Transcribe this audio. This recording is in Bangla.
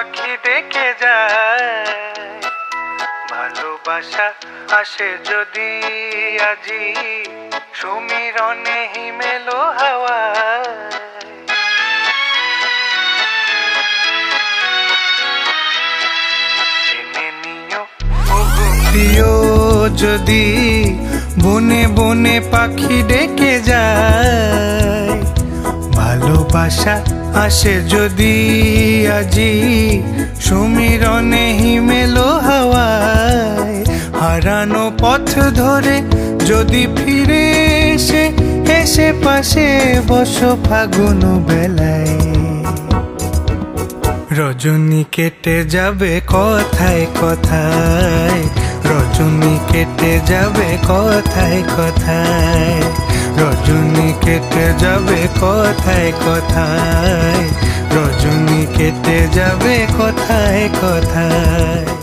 পাখি ডেকে যায়। ভালোবাসা আসে যদি আজি সমীরণে হিমেলো হাওয়ায়। জেনে নিও ওগো প্রিয়, যদি বনে বনে পাখি ডেকে যায়। ভালোবাসা আসে যদি আজি সমীরণে হিমেলো হাওয়ায়। হারানো পথ ধরে যদি ফিরে এসে এসে পাশে বসো ফাগুন বেলায়। রজনী কেটে যাবে কথায় কথায়, রজনী কেটে যাবে কথায় কথায়, রজনী কেটে যাবে কথায় কথায়, রজনী কেটে যাবে কথায় কথায়।